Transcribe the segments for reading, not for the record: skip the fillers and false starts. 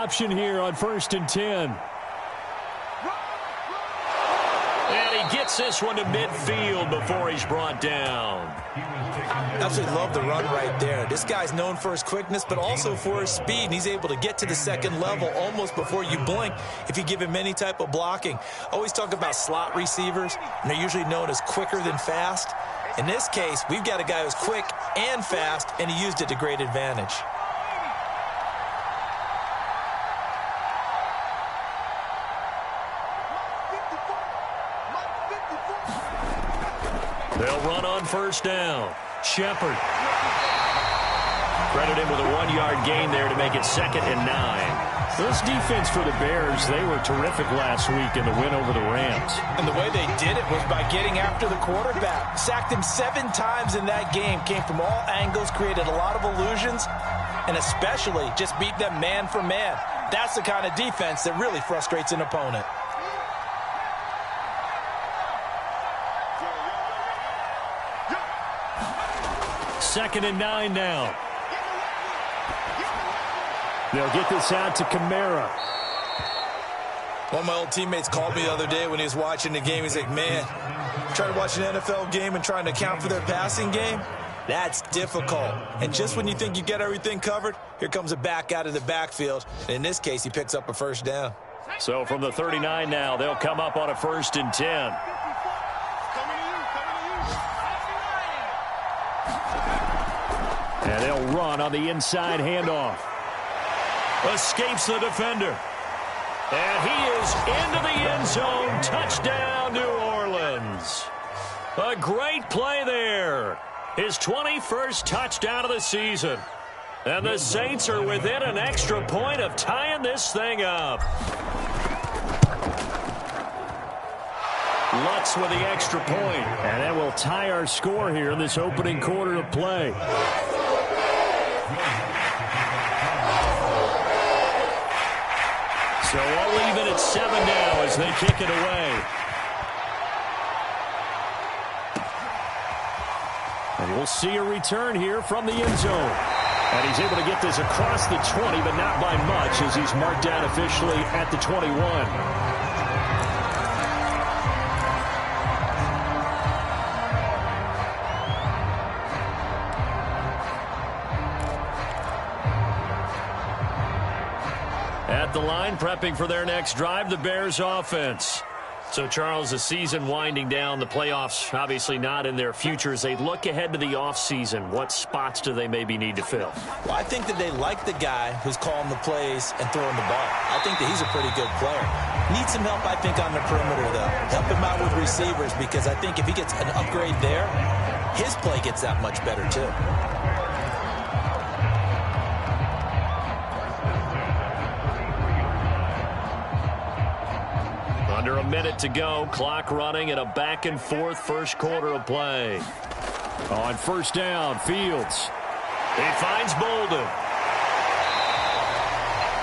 Option here on 1st and 10. And he gets this one to midfield before he's brought down. Absolutely love the run right there. This guy's known for his quickness, but also for his speed. And he's able to get to the second level almost before you blink if you give him any type of blocking. Always talk about slot receivers, and they're usually known as quicker than fast. In this case, we've got a guy who's quick and fast, and he used it to great advantage. They'll run on 1st down. Shepard. Credit him with a 1-yard gain there to make it 2nd and 9. This defense for the Bears, they were terrific last week in the win over the Rams. And the way they did it was by getting after the quarterback. Sacked him 7 times in that game. Came from all angles, created a lot of illusions, and especially just beat them man for man. That's the kind of defense that really frustrates an opponent. Second and 9 now. They'll get this out to Kamara. One of my old teammates called me the other day when he was watching the game. He's like, man, trying to watch an NFL game and trying to account for their passing game? That's difficult. And just when you think you get everything covered, here comes a back out of the backfield. And in this case, he picks up a 1st down. So from the 39 now, they'll come up on a 1st and 10. And they'll run on the inside handoff. Escapes the defender. And he is into the end zone. Touchdown, New Orleans. A great play there. His 21st touchdown of the season. And the Saints are within an extra point of tying this thing up. Lutz with the extra point. And that will tie our score here in this opening quarter of play. So all even at 7 now as they kick it away. And we'll see a return here from the end zone. And he's able to get this across the 20, but not by much as he's marked down officially at the 21. At the line, prepping for their next drive, the Bears offense. So, Charles, the season winding down, the playoffs obviously not in their future. As they look ahead to the offseason, what spots do they maybe need to fill? Well, I think that they like the guy who's calling the plays and throwing the ball. I think that he's a pretty good player. Needs some help, I think, on the perimeter, though. Help him out with receivers, because I think if he gets an upgrade there, his play gets that much better, too. Under a minute to go, clock running, and a back-and-forth first quarter of play. On 1st down, Fields. He finds Bolden.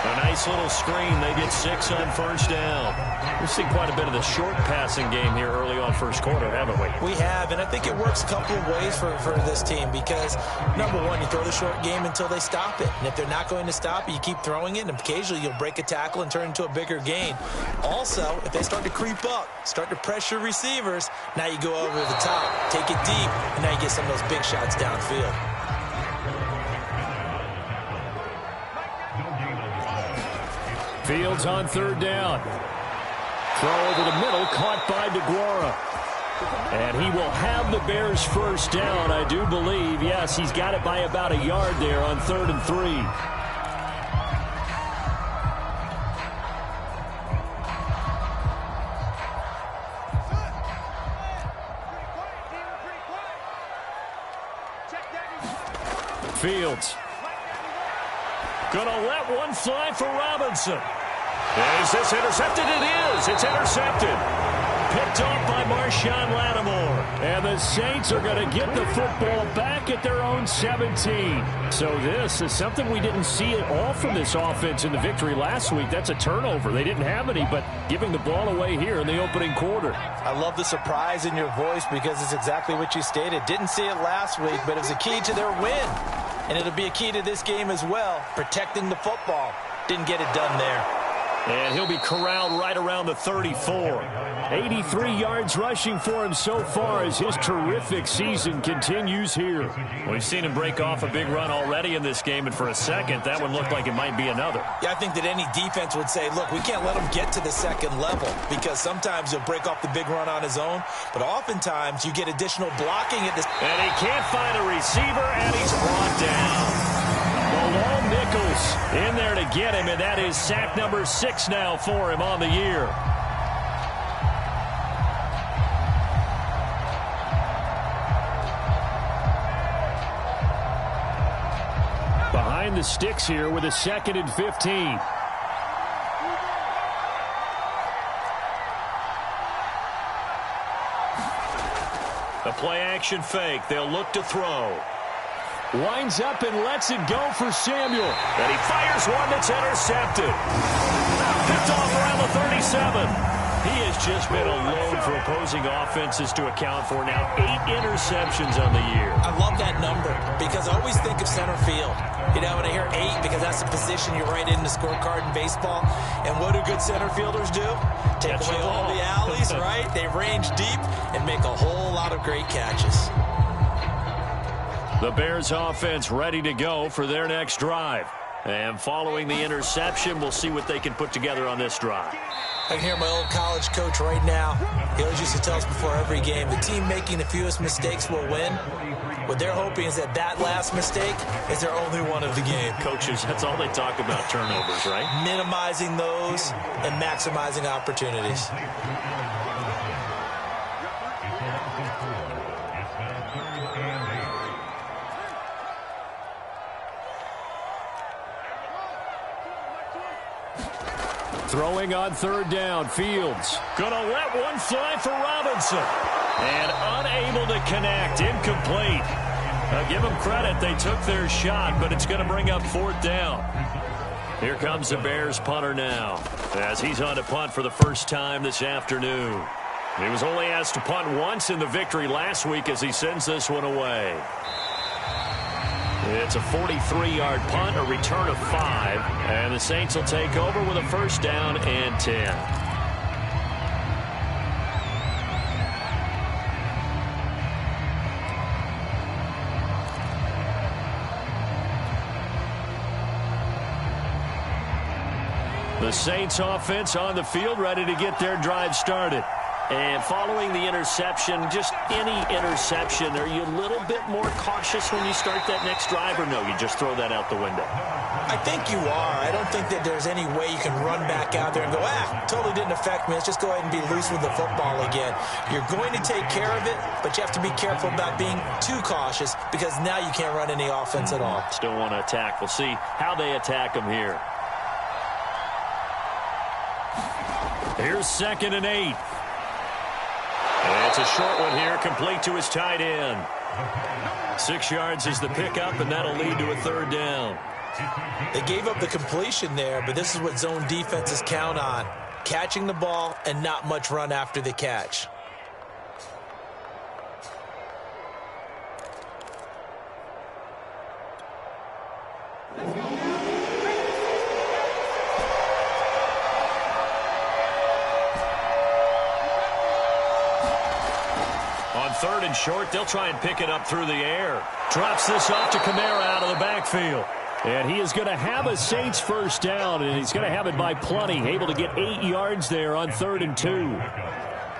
A nice little screen. They get 6 on 1st down. We've seen quite a bit of the short passing game here early on first quarter, haven't we? We have, and I think it works a couple of ways for this team because, number one, you throw the short game until they stop it. And if they're not going to stop it, you keep throwing it, and occasionally you'll break a tackle and turn it into a bigger gain. Also, if they start to creep up, start to pressure receivers, now you go over the top, take it deep, and now you get some of those big shots downfield. Fields on 3rd down. Throw over the middle, caught by DeGuara. And he will have the Bears 1st down, I do believe. Yes, he's got it by about a yard there on 3rd and 3. Fields. Gonna let one fly for Robinson. Is this intercepted? It is. It's intercepted. Picked off by Marshawn Lattimore. And the Saints are going to get the football back at their own 17. So this is something we didn't see at all from this offense in the victory last week. That's a turnover. They didn't have any, but giving the ball away here in the opening quarter. I love the surprise in your voice because it's exactly what you stated. Didn't see it last week, but it was a key to their win. And it'll be a key to this game as well, protecting the football. Didn't get it done there. And he'll be corralled right around the 34. 83 yards rushing for him so far as his terrific season continues here. We've seen him break off a big run already in this game, and for a second, that one looked like it might be another. Yeah, I think that any defense would say, look, we can't let him get to the second level, because sometimes he'll break off the big run on his own, but oftentimes you get additional blocking at this. And he can't find a receiver, and he's brought down. Malone Nichols in there to get him, and that is sack number 6 now for him on the year. Behind the sticks here with a 2nd and 15. The play-action fake. They'll look to throw. Winds up and lets it go for Samuel. And he fires one that's intercepted. Picked off around the 37. He has just been a load for opposing offenses to account for now. 8 interceptions on the year. I love that number because I always think of center field. You know, when I hear 8, because that's the position you write in the scorecard in baseball. And what do good center fielders do? Take away all the alleys, right? They range deep and make a whole lot of great catches. The Bears offense ready to go for their next drive. And following the interception, we'll see what they can put together on this drive. I can hear my old college coach right now. He always used to tell us before every game, the team making the fewest mistakes will win. What they're hoping is that that last mistake is their only one of the game. Coaches, that's all they talk about, turnovers, right? Minimizing those and maximizing opportunities. Throwing on 3rd down, Fields. Gonna let one fly for Robinson. And unable to connect, incomplete. Now give them credit, they took their shot, but it's gonna bring up 4th down. Here comes the Bears punter now, as he's on to punt for the first time this afternoon. He was only asked to punt once in the victory last week as he sends this one away. It's a 43-yard punt, a return of 5, and the Saints will take over with a 1st down and 10. The Saints offense on the field ready to get their drive started. And following the interception, just any interception, are you a little bit more cautious when you start that next drive, or no, you just throw that out the window? I think you are. I don't think that there's any way you can run back out there and go, totally didn't affect me. Let's just go ahead and be loose with the football again. You're going to take care of it, but you have to be careful about being too cautious because now you can't run any offense at all. Still want to attack. We'll see how they attack them here. Here's 2nd and 8. And it's a short one here, complete to his tight end. 6 yards is the pickup, and that'll lead to a 3rd down. They gave up the completion there, but this is what zone defenses count on. Catching the ball and not much run after the catch. On 3rd and short, they'll try and pick it up through the air. Drops this off to Kamara out of the backfield. And he is going to have a Saints 1st down, and he's going to have it by plenty. Able to get 8 yards there on 3rd and 2.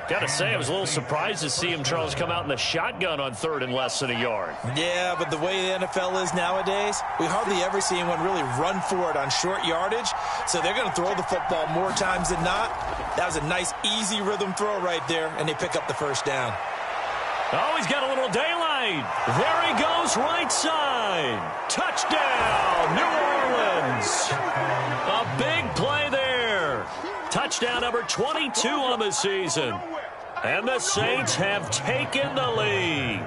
Got to say, I was a little surprised to see him, Charles, come out in the shotgun on 3rd and less than a yard. Yeah, but the way the NFL is nowadays, we hardly ever see anyone really run for it on short yardage. So they're going to throw the football more times than not. That was a nice, easy rhythm throw right there, and they pick up the 1st down. Oh, he's got a little daylight. There he goes, right side. Touchdown, New Orleans. A big play there. Touchdown number 22 on the season. And the Saints have taken the lead.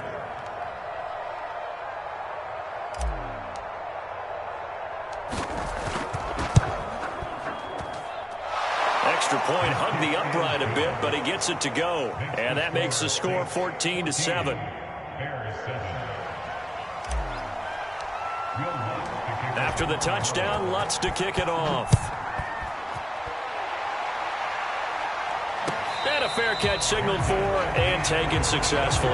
Extra point, hugged the upright a bit, but he gets it to go. And that makes the score 14-7. After the touchdown, Lutz to kick it off. And a fair catch signaled for and taken successfully.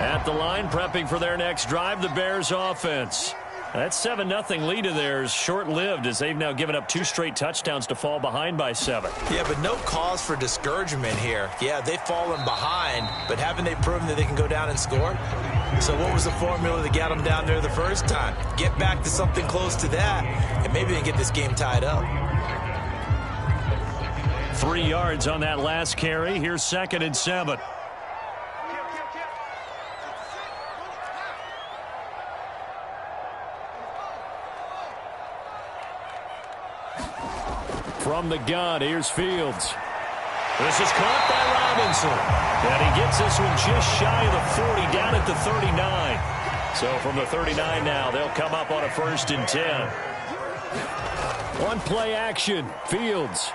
At the line, prepping for their next drive, the Bears offense. That 7-0 lead of theirs short-lived as they've now given up 2 straight touchdowns to fall behind by 7. Yeah, but no cause for discouragement here. Yeah, they've fallen behind, but haven't they proven that they can go down and score? So what was the formula that got them down there the first time? Get back to something close to that, and maybe they can get this game tied up. 3 yards on that last carry. Here's 2nd and 7. From the gun, here's Fields. This is caught by Robinson. And he gets this one just shy of the 40, down at the 39. So from the 39 now, they'll come up on a 1st and 10. One play action. Fields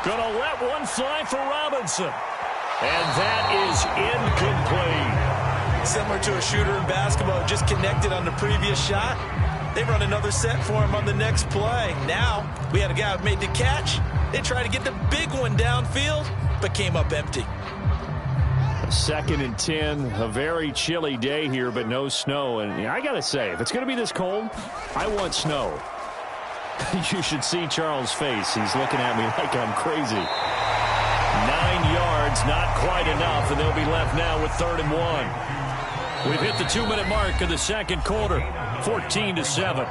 gonna let one fly for Robinson. And that is incomplete. Similar to a shooter in basketball, just connected on the previous shot. They run another set for him on the next play. Now, we had a guy who made the catch. They tried to get the big one downfield, but came up empty. 2nd and 10, a very chilly day here, but no snow. And I got to say, if it's going to be this cold, I want snow. You should see Charles' face. He's looking at me like I'm crazy. 9 yards, not quite enough, and they'll be left now with 3rd and 1. We've hit the 2-minute mark of the 2nd quarter, 14-7.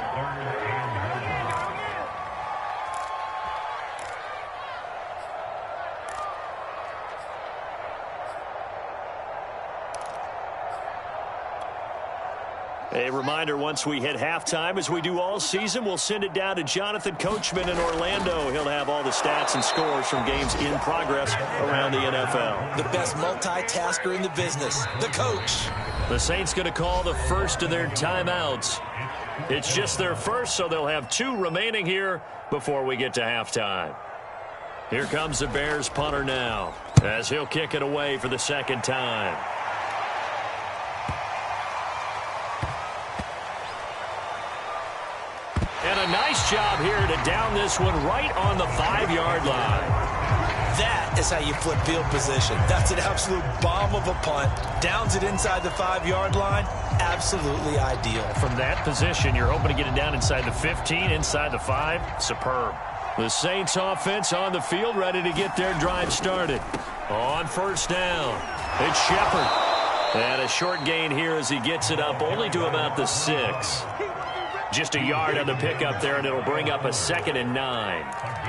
A reminder, once we hit halftime, as we do all season, we'll send it down to Jonathan Coachman in Orlando. He'll have all the stats and scores from games in progress around the NFL. The best multitasker in the business, the coach. The Saints going to call the first of their timeouts. It's just their first, so they'll have 2 remaining here before we get to halftime. Here comes the Bears punter now, as he'll kick it away for the 2nd time. And a nice job here to down this one right on the 5-yard line. That is how you flip field position. That's an absolute bomb of a punt. Downs it inside the 5-yard line. Absolutely ideal. From that position, you're hoping to get it down inside the 15, inside the 5. Superb. The Saints offense on the field, ready to get their drive started. On 1st down, it's Shepard. And a short gain here as he gets it up only to about the 6. Just a yard on the pickup there, and it'll bring up a 2nd and 9.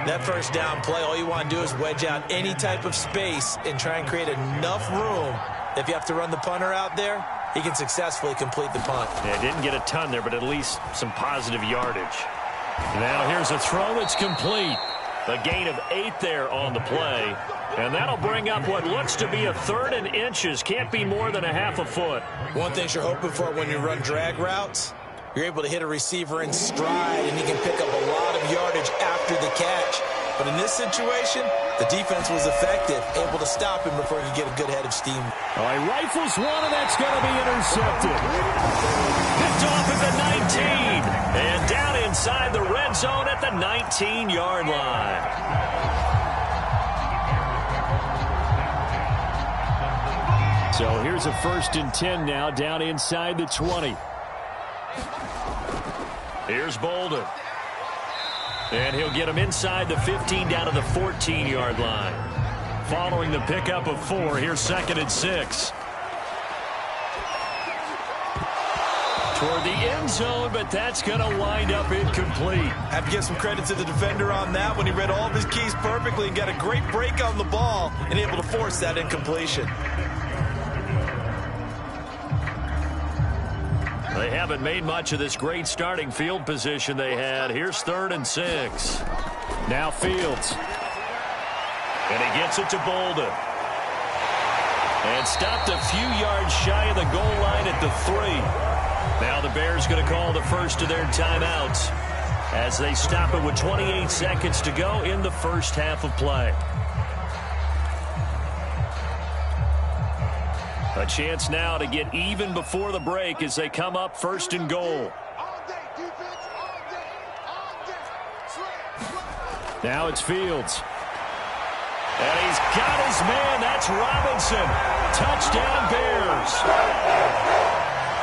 That 1st down play, all you want to do is wedge out any type of space and try and create enough room. If you have to run the punter out there, he can successfully complete the punt. Yeah, didn't get a ton there, but at least some positive yardage. Now here's a throw that's complete. A gain of 8 there on the play. And that'll bring up what looks to be a 3rd and inches. Can't be more than a half a foot. One thing you're hoping for when you run drag routes, you're able to hit a receiver in stride, and he can pick up a lot of yardage after the catch. But in this situation, the defense was effective, able to stop him before he could get a good head of steam. All right, rifles one, and that's going to be intercepted. Picked off at the 19, and down inside the red zone at the 19-yard line. So here's a 1st and 10 now, down inside the 20. Here's Bolden. And he'll get him inside the 15 down to the 14-yard line. Following the pickup of 4, here's 2nd and 6. Toward the end zone, but that's going to wind up incomplete. Have to give some credit to the defender on that when he read all of his keys perfectly and got a great break on the ball and able to force that incompletion. They haven't made much of this great starting field position they had. Here's 3rd and 6. Now Fields. And he gets it to Bolden. And stopped a few yards shy of the goal line at the 3. Now the Bears going to call the first of their timeouts. as they stop it with 28 seconds to go in the first half of play. A chance now to get even before the break as they come up first and goal. Now it's Fields. And he's got his man. That's Robinson. Touchdown, Bears.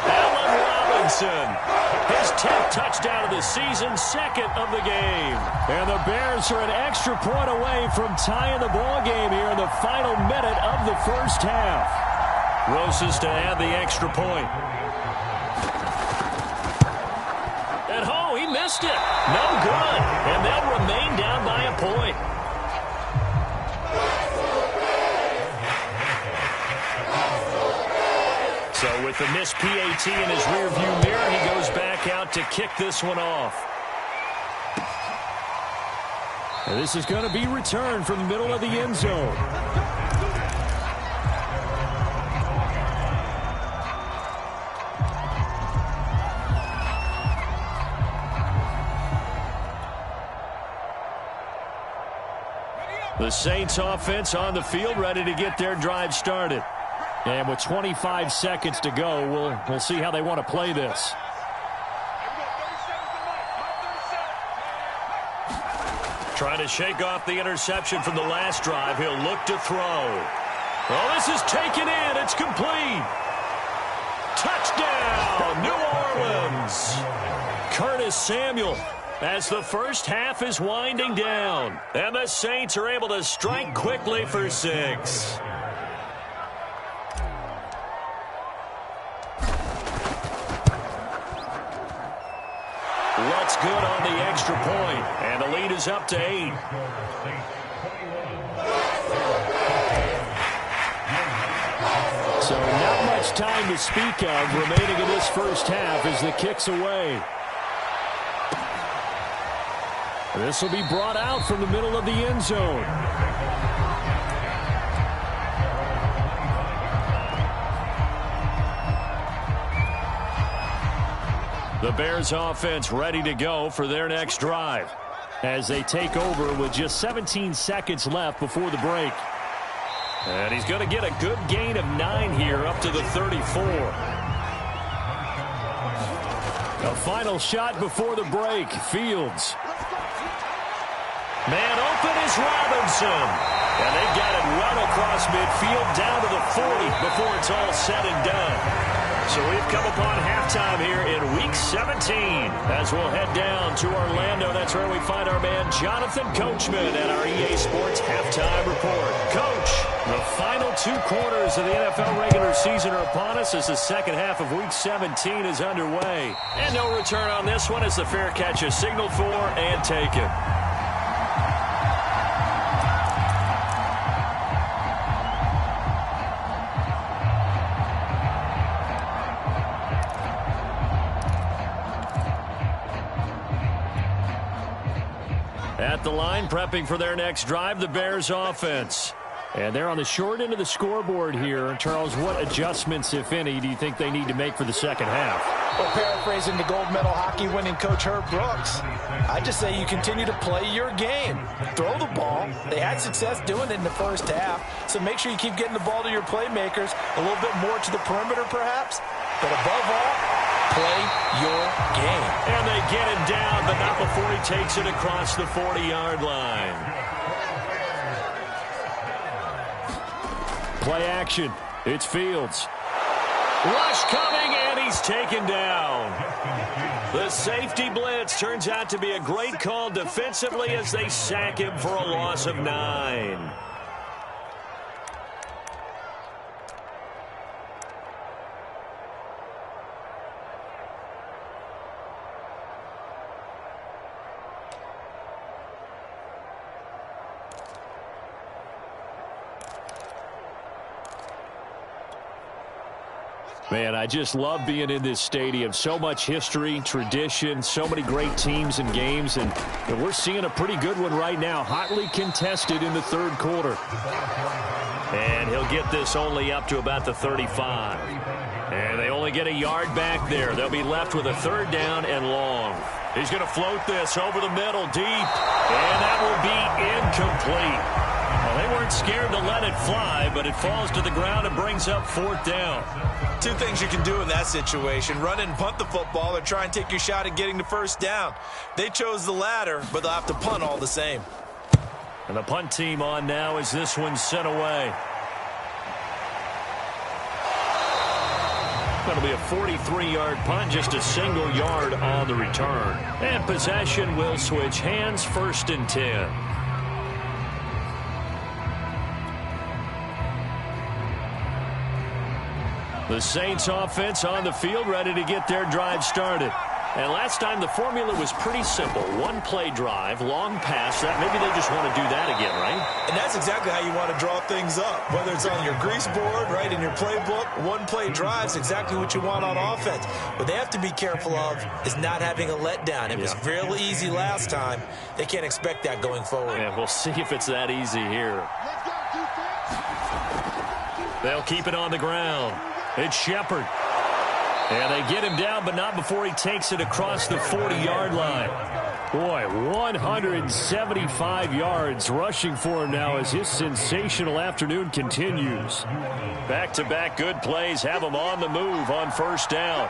Allen Robinson. His 10th touchdown of the season, second of the game. And the Bears are an extra point away from tying the ball game here in the final minute of the first half. Roses to add the extra point. And oh, he missed it. No good. And they'll remain down by a point. So with the missed PAT in his rearview mirror, he goes back out to kick this one off. And this is going to be returned from the middle of the end zone. The Saints offense on the field, ready to get their drive started. And with 25 seconds to go, we'll see how they want to play this. Trying to shake off the interception from the last drive. He'll look to throw. Oh, this is taken in. It's complete. Touchdown, New Orleans. Curtis Samuel. As the first half is winding down. And the Saints are able to strike quickly for 6. What's good on the extra point. And the lead is up to 8. So not much time to speak of remaining in this first half as the kick's away. This will be brought out from the middle of the end zone. The Bears offense ready to go for their next drive as they take over with just 17 seconds left before the break. And he's going to get a good gain of 9 here up to the 34. A final shot before the break. Fields. Man open is Robinson. And they've got it right across midfield down to the 40 before it's all said and done. So we've come upon halftime here in Week 17 as we'll head down to Orlando. That's where we find our man Jonathan Coachman at our EA Sports Halftime Report. Coach, the final 2 quarters of the NFL regular season are upon us as the second half of Week 17 is underway. And no return on this one as the fair catch is signaled for and taken. At the line, prepping for their next drive, the Bears offense. And they're on the short end of the scoreboard here. Charles, what adjustments, if any, do you think they need to make for the second half? Well, paraphrasing the gold medal hockey winning coach Herb Brooks, I just say you continue to play your game. Throw the ball. They had success doing it in the first half, so make sure you keep getting the ball to your playmakers, a little bit more to the perimeter perhaps, but above all, play your game. And they get him down, but not before he takes it across the 40-yard line. Play action. It's Fields. Rush coming, and he's taken down. The safety blitz turns out to be a great call defensively as they sack him for a loss of 9. Man, I just love being in this stadium. So much history, tradition, so many great teams and games, and we're seeing a pretty good one right now, hotly contested in the third quarter. And he'll get this only up to about the 35. And they only get a yard back there. They'll be left with a 3rd down and long. He's going to float this over the middle deep, and that will be incomplete. Well, they weren't scared to let it fly, but it falls to the ground and brings up 4th down. Two things you can do in that situation: run it and punt the football, or try and take your shot at getting the 1st down. They chose the latter, but they'll have to punt all the same. And the punt team on now as this one's sent away. That'll be a 43-yard punt, just a single yard on the return. And possession will switch hands, 1st and 10. The Saints offense on the field, ready to get their drive started. And last time the formula was pretty simple. 1-play drive, long pass. That maybe they just want to do that again, right? And that's exactly how you want to draw things up. Whether it's on your grease board, right, in your playbook, 1-play drive's exactly what you want on offense. What they have to be careful of is not having a letdown. It was real easy last time. They can't expect that going forward. And we'll see if it's that easy here. They'll keep it on the ground. It's Shepard. And they get him down, but not before he takes it across the 40-yard line. Boy, 175 yards rushing for him now as his sensational afternoon continues. Back-to-back good plays have him on the move on 1st down.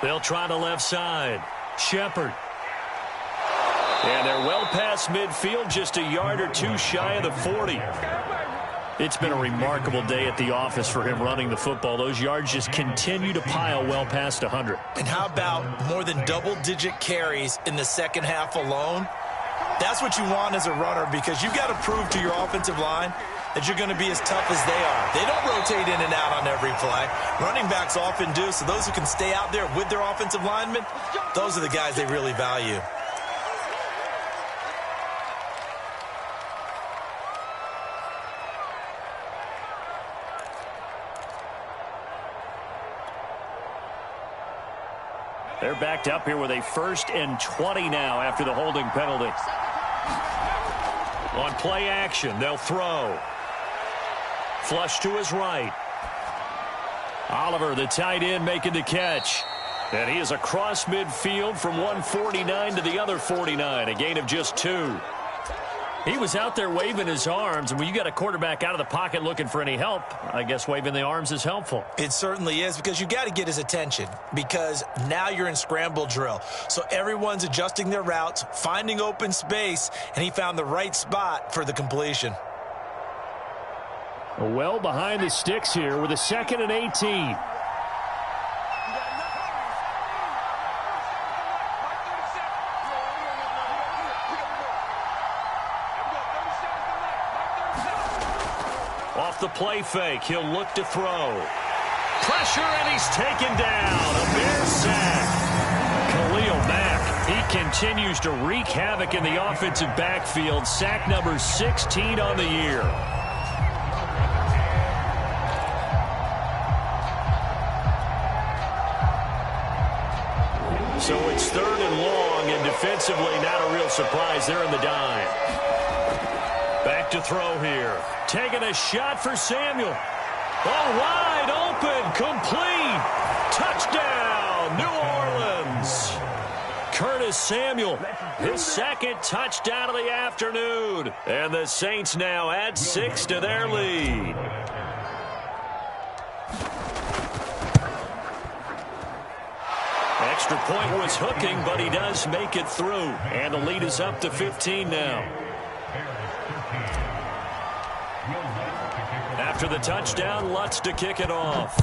They'll try the left side. Shepard. And they're well past midfield, just a yard or two shy of the 40. It's been a remarkable day at the office for him running the football. Those yards just continue to pile well past 100. And how about more than double-digit carries in the second half alone? That's what you want as a runner, because you've got to prove to your offensive line that you're going to be as tough as they are. They don't rotate in and out on every play. Running backs often do, so those who can stay out there with their offensive linemen, those are the guys they really value. They're backed up here with a 1st and 20 now after the holding penalty. On play action, they'll throw. Flush to his right. Oliver, the tight end, making the catch. And he is across midfield from 149 to the other 49, a gain of just 2. He was out there waving his arms, and when you got a quarterback out of the pocket looking for any help, I guess waving the arms is helpful. It certainly is, because you got to get his attention, because now you're in scramble drill. So everyone's adjusting their routes, finding open space, and he found the right spot for the completion. Well behind the sticks here with a 2nd and 18. Off the play fake, he'll look to throw. Pressure, and he's taken down. A Bear sack. Khalil Mack, he continues to wreak havoc in the offensive backfield. Sack number 16 on the year. So it's 3rd and long, and defensively not a real surprise. They're in the dime. Back to throw here. Taking a shot for Samuel. Oh, wide open, complete. Touchdown, New Orleans. Curtis Samuel, his 2nd touchdown of the afternoon. And the Saints now add 6 to their lead. Extra point was hooking, but he does make it through. And the lead is up to 15 now. After the touchdown, Lutz to kick it off.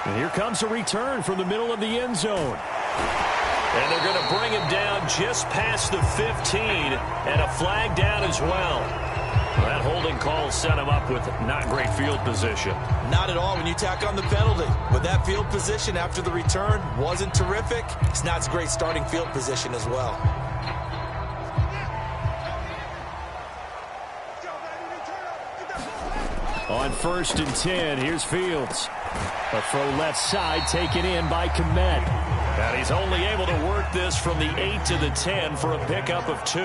And here comes a return from the middle of the end zone. And they're going to bring him down just past the 15, and a flag down as well. That holding call set him up with not great field position. Not at all when you tack on the penalty. With that field position after the return wasn't terrific, it's not a great starting field position as well. On 1st and 10, here's Fields. A throw left side taken in by Kmet. And he's only able to work this from the 8 to the 10 for a pickup of 2.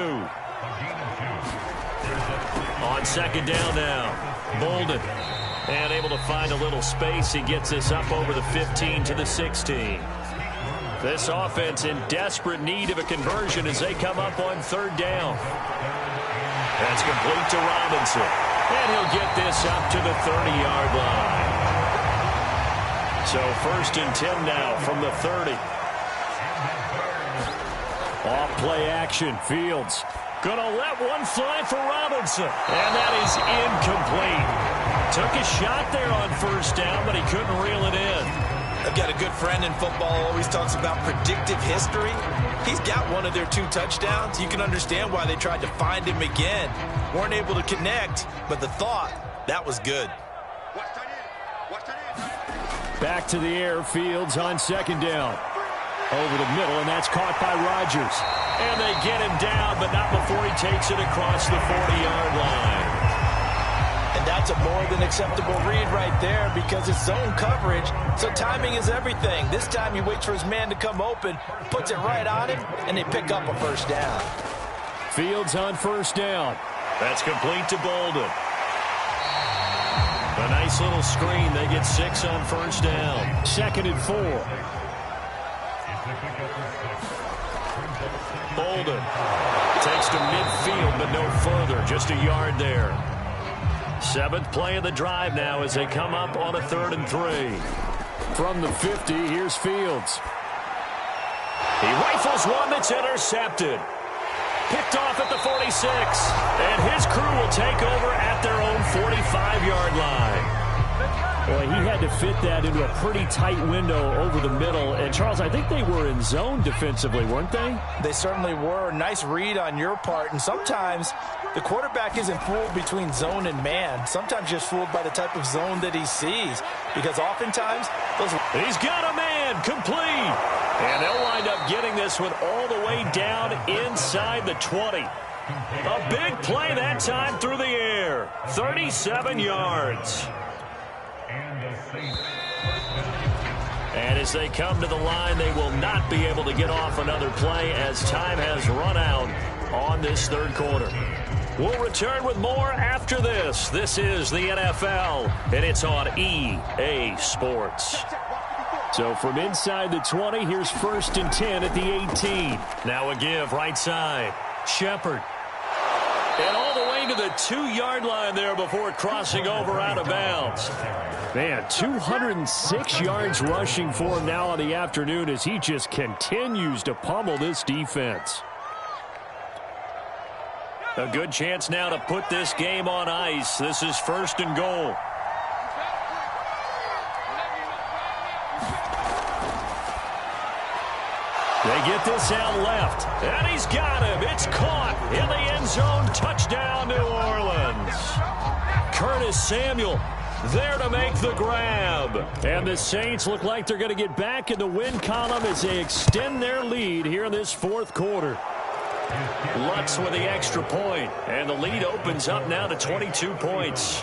On second down now, Bolden. And able to find a little space. He gets this up over the 15 to the 16. This offense in desperate need of a conversion as they come up on third down. That's complete to Robinson. And he'll get this up to the 30-yard line. So first and 10 now from the 30. Off play action. Fields gonna let one fly for Robinson. And that is incomplete. Took a shot there on first down, but he couldn't reel it in. I've got a good friend in football who always talks about predictive history. He's got one of their 2 touchdowns. You can understand why they tried to find him again. Weren't able to connect, but the thought, that was good. Back to the air, Fields on second down. Over the middle, and that's caught by Rodgers. And they get him down, but not before he takes it across the 40-yard line. And that's a more than acceptable read right there because it's zone coverage, so timing is everything. This time he waits for his man to come open, puts it right on him, and they pick up a first down. Fields on first down. That's complete to Bolden. A nice little screen. They get 6 on first down. Second and 4. Bolden takes to midfield, but no further. Just a yard there. 7th play of the drive now as they come up on a 3rd and 3. From the 50, here's Fields. He rifles one that's intercepted. Picked off at the 46. And his crew will take over at their own 45-yard line. Boy, he had to fit that into a pretty tight window over the middle. And, Charles, I think they were in zone defensively, weren't they? They certainly were. Nice read on your part. And sometimes the quarterback isn't fooled between zone and man. Sometimes just fooled by the type of zone that he sees. Because oftentimes, he's got a man complete. And they'll wind up getting this one all the way down inside the 20. A big play that time through the air. 37 yards. And as they come to the line, they will not be able to get off another play as time has run out on this 3rd quarter. We'll return with more after this. This is the NFL, and it's on EA Sports. So from inside the 20, here's 1st and 10 at the 18. Now a give right side. Shepard. And all the way to the 2-yard line there before crossing over out of bounds. Man, 206 yards rushing for him now on the afternoon as he just continues to pummel this defense. A good chance now to put this game on ice. This is 1st and goal. They get this out left, and he's got him. It's caught in the end zone. Touchdown, New Orleans. Curtis Samuel there to make the grab. And the Saints look like they're going to get back in the win column as they extend their lead here in this 4th quarter. Lutz with the extra point, and the lead opens up now to 22 points.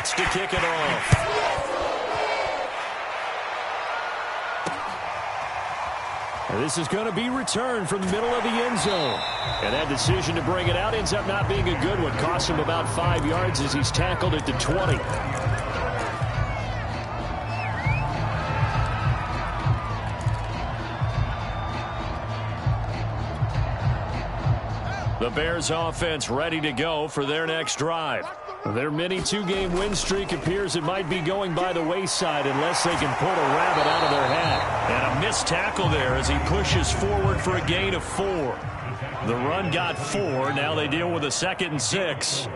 To kick it off. And this is going to be returned from the middle of the end zone. And that decision to bring it out ends up not being a good one. Costs him about 5 yards as he's tackled at the 20. The Bears offense ready to go for their next drive. Their mini 2-game win streak appears it might be going by the wayside unless they can pull a rabbit out of their hat. And a missed tackle there as he pushes forward for a gain of 4. The run got 4. Now they deal with a 2nd and 6.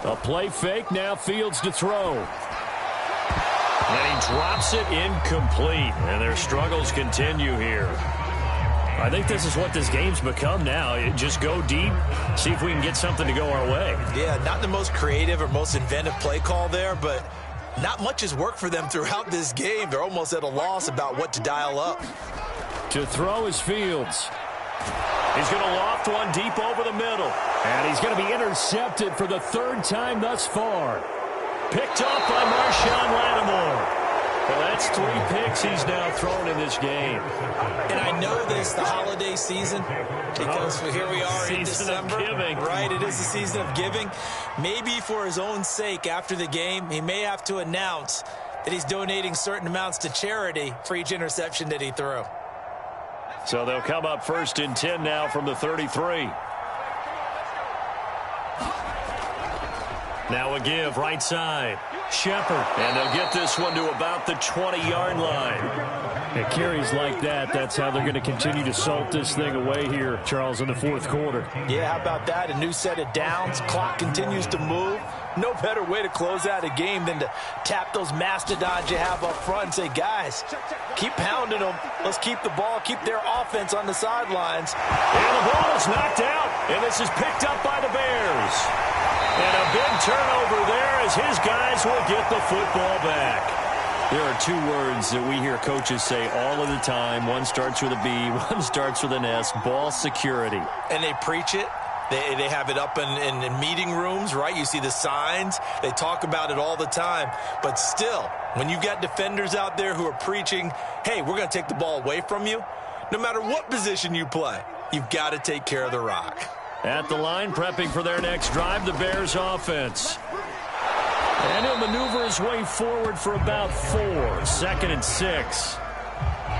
A play fake, now Fields to throw. And he drops it incomplete. And their struggles continue here. I think this is what this game's become now. Just go deep, see if we can get something to go our way. Yeah, not the most creative or most inventive play call there, but not much has worked for them throughout this game. They're almost at a loss about what to dial up. To throw is Fields. He's going to loft one deep over the middle. And he's going to be intercepted for the third time thus far. Picked up by Marshawn Lattimore. Well, that's 3 picks he's now thrown in this game. And I know this, the holiday season, because here we are in December. Right, it is the season of giving. Maybe for his own sake after the game, he may have to announce that he's donating certain amounts to charity for each interception that he threw. So they'll come up 1st and 10 now from the 33. Now a give right side. Shepard. And they'll get this one to about the 20-yard line. It carries like that. That's how they're going to continue to salt this thing away here, Charles, in the 4th quarter. Yeah, how about that? A new set of downs. Clock continues to move. No better way to close out a game than to tap those mastodons you have up front and say, guys, keep pounding them. Let's keep the ball, keep their offense on the sidelines. And the ball is knocked out, and this is picked up by the Bears. And a big turnover there as his guys will get the football back. There are 2 words that we hear coaches say all of the time. One starts with a B, one starts with an S, ball security. And they preach it. They have it up in meeting rooms, right? You see the signs. They talk about it all the time. But still, when you've got defenders out there who are preaching, hey, we're going to take the ball away from you, no matter what position you play, you've got to take care of the rock. At the line, prepping for their next drive, the Bears offense. And he'll maneuver his way forward for about 4. 2nd and 6.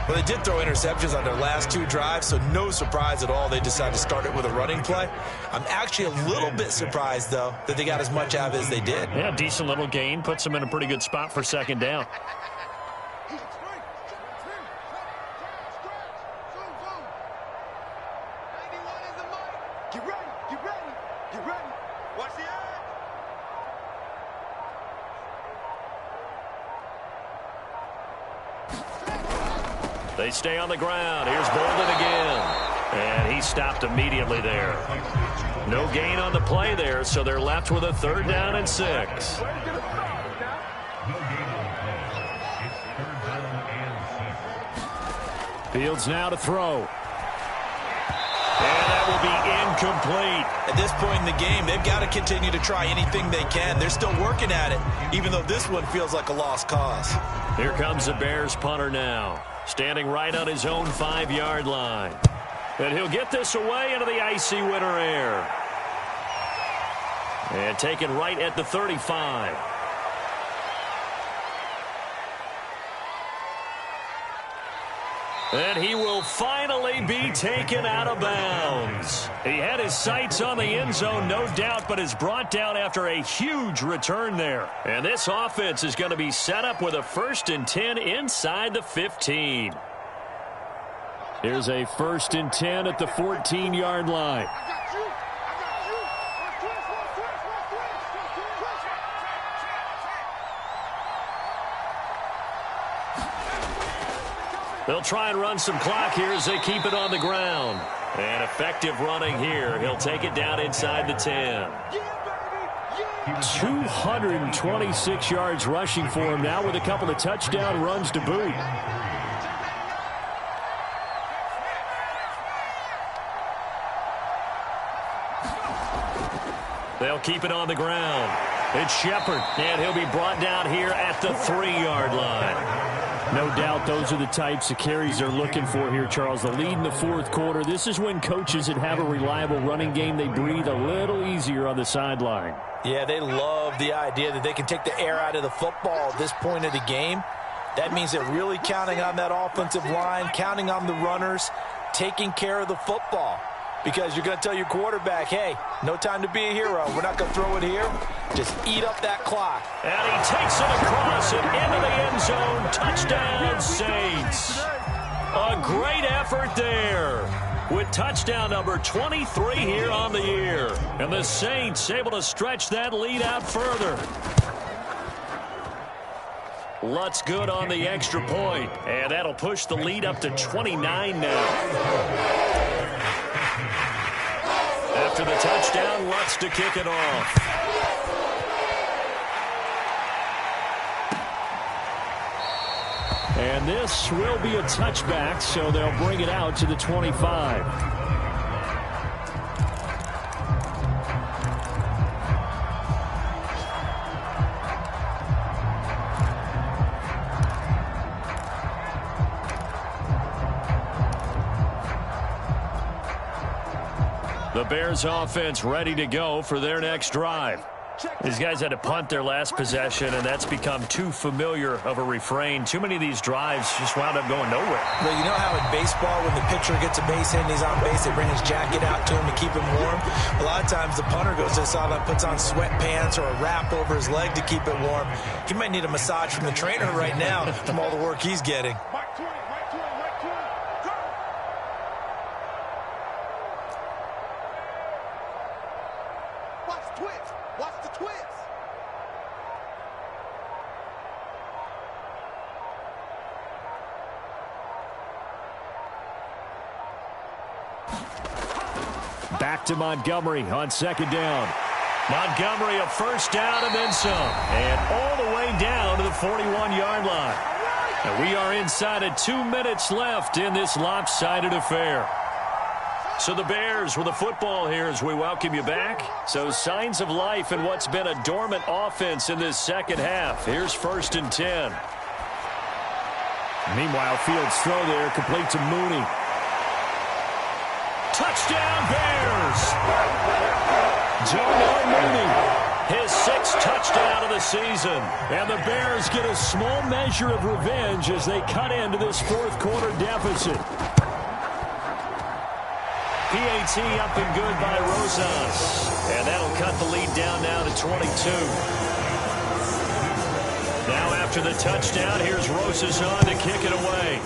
Well, they did throw interceptions on their last 2 drives, so no surprise at all they decided to start it with a running play. I'm actually a little bit surprised, though, that they got as much out of it as they did. Yeah, decent little gain. Puts them in a pretty good spot for 2nd down. They stay on the ground. Here's Bolden again. And he stopped immediately there. No gain on the play there, so they're left with a 3rd down and 6. Fields now to throw. And that will be incomplete. At this point in the game, they've got to continue to try anything they can. They're still working at it, even though this one feels like a lost cause. Here comes the Bears punter now. Standing right on his own 5-yard line. And he'll get this away into the icy winter air. And taken right at the 35. And he will finally be taken out of bounds. He had his sights on the end zone, no doubt, but is brought down after a huge return there. And this offense is going to be set up with a 1st and 10 inside the 15. Here's a 1st and 10 at the 14-yard line. They'll try and run some clock here as they keep it on the ground. And effective running here. He'll take it down inside the 10. 226 yards rushing for him now with a couple of touchdown runs to boot. They'll keep it on the ground. It's Shepard, and he'll be brought down here at the 3-yard line. No doubt those are the types of carries they're looking for here, Charles. The lead in the 4th quarter. This is when coaches that have a reliable running game, they breathe a little easier on the sideline. Yeah, they love the idea that they can take the air out of the football at this point of the game. That means they're really counting on that offensive line, counting on the runners, taking care of the football. Because you're going to tell your quarterback, hey, no time to be a hero. We're not going to throw it here. Just eat up that clock. And he takes it across and into the end zone. Touchdown, Saints. A great effort there. with touchdown number 23 here on the year. And the Saints able to stretch that lead out further. Lutz good on the extra point, and that'll push the lead up to 29 now. After the touchdown, Lutz to kick it off. And this will be a touchback, so they'll bring it out to the 25. The Bears offense ready to go for their next drive. These guys had to punt their last possession, and that's become too familiar of a refrain. Too many of these drives just wound up going nowhere. Well, you know how in baseball, when the pitcher gets a base hit and he's on base, they bring his jacket out to him to keep him warm? A lot of times the punter goes to the sideline, puts on sweatpants or a wrap over his leg to keep it warm. He might need a massage from the trainer right now from all the work he's getting. Back to Montgomery on second down. Montgomery a first down and then some. And all the way down to the 41-yard line. And we are inside of 2 minutes left in this lopsided affair. So the Bears with the football here as we welcome you back. So signs of life in what's been a dormant offense in this second half. Here's 1st and 10. Meanwhile, Fields throw there, complete to Mooney. Touchdown Bears! Darnell Mooney, his 6th touchdown of the season. And the Bears get a small measure of revenge as they cut into this 4th quarter deficit. PAT up and good by Rosas. And that'll cut the lead down now to 22. Now after the touchdown, here's Rosas on to kick it away.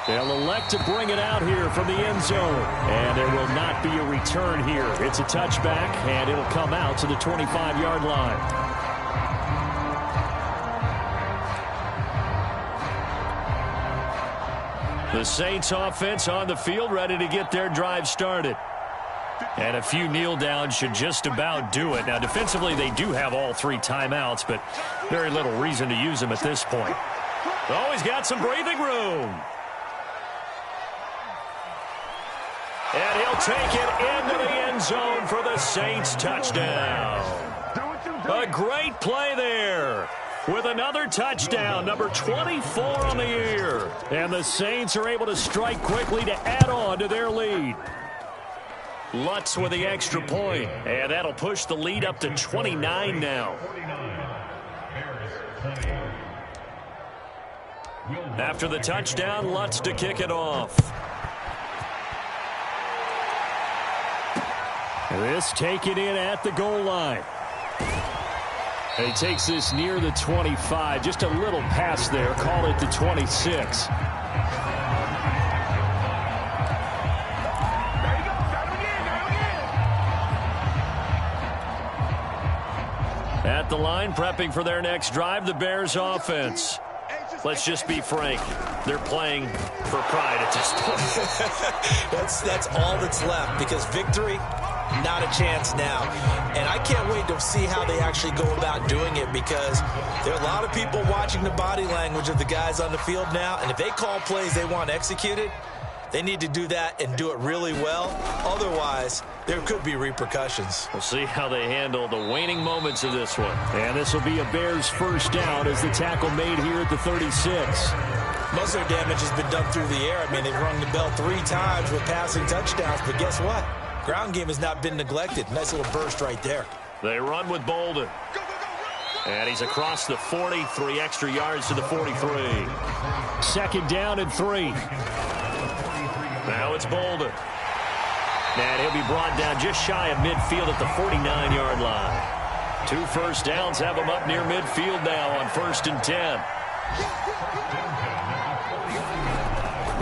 They'll elect to bring it out here from the end zone. And there will not be a return here. It's a touchback, and it'll come out to the 25-yard line. The Saints offense on the field ready to get their drive started. And a few kneel downs should just about do it. Now, defensively, they do have all 3 timeouts, but very little reason to use them at this point. Oh, he's got some breathing room. And he'll take it into the end zone for the Saints touchdown. A great play there with another touchdown, number 24 on the year. And the Saints are able to strike quickly to add on to their lead. Lutz with the extra point, and that'll push the lead up to 29 now. After the touchdown, Lutz to kick it off. This taken in at the goal line. And he takes this near the 25. Just a little pass there. Call it the 26. At the line, prepping for their next drive, the Bears offense. Let's just be frank. They're playing for pride at this point. That's all that's left, because victory, not a chance now. And I can't wait to see how they actually go about doing it, because there are a lot of people watching the body language of the guys on the field now, and if they call plays they want executed, they need to do that and do it really well. Otherwise, there could be repercussions. We'll see how they handle the waning moments of this one. And this will be a Bears first down as the tackle made here at the 36. Most of their damage has been done through the air. I mean, they've rung the bell 3 times with passing touchdowns, but guess what? Ground game has not been neglected. Nice little burst right there. They run with Bolden. And he's across the 40, 3 extra yards to the 43. Second down and 3. Now it's Bolden. And he'll be brought down just shy of midfield at the 49-yard line. 2 first downs have him up near midfield now on 1st and 10.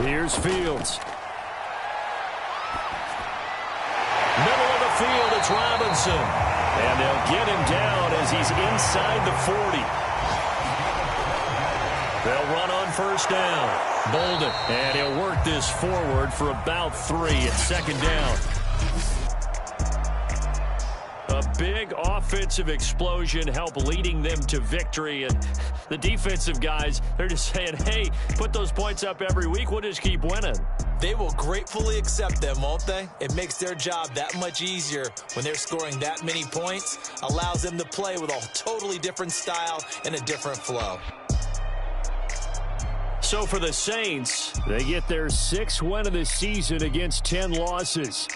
Here's Fields. Middle of the field, it's Robinson. And they'll get him down as he's inside the 40. They'll run on first down. Bolden, and he'll work this forward for about 3 at second down. A big offensive explosion helped leading them to victory, and the defensive guys, they're just saying, hey, put those points up every week, we'll just keep winning. They will gratefully accept them, won't they? It makes their job that much easier when they're scoring that many points, allows them to play with a totally different style and a different flow. So for the Saints, they get their 6th win of the season against 10 losses.